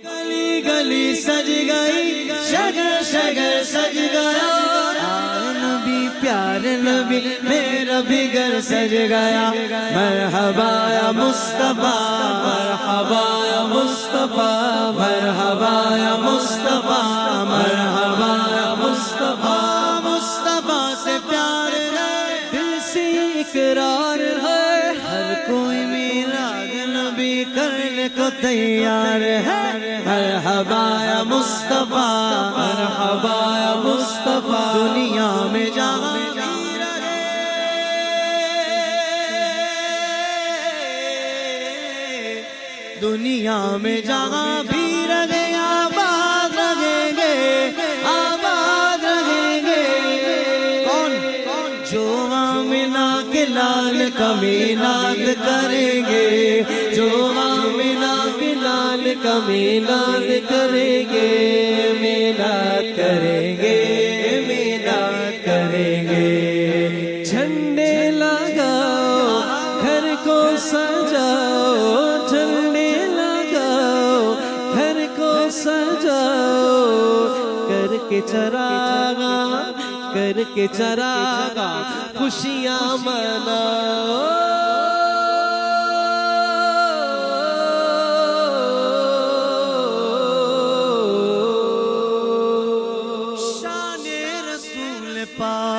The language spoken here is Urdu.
گلی گلی سج گئی، شگر شگر سج گیا، نبی پیارے نبی میرا بھی گھر سج گیا۔ مرحبا یا مصطفیٰ، مرحبا یا مصطفیٰ، مرحبا یا مصطفیٰ، مرحبا یا مصطفیٰ۔ مصطفیٰ سے پیار ہے، دل سے اقرار ہے، ہر کوئی میراد نبی کرنے کو تیار ہے۔ مرحبا یا مصطفیٰ، مرحبا یا مصطفیٰ، دنیا میں جہاں بھی رہے، دنیا میں جہاں بھی رہے، آباد رہیں گے، آباد رہیں گے۔ کون جو آمنہ کے لال کا میلاد کریں گے، جو آمنہ کے لال کا میلاد کریں گے، میلاد کریں گے، میلاد کریں گے۔ جھنڈے لگاؤ گھر کو سجاؤ، جھنڈے لگاؤ گھر کو سجاؤ، کر کے چراغاں، کر کے چراغاں خوشیاں مناؤ۔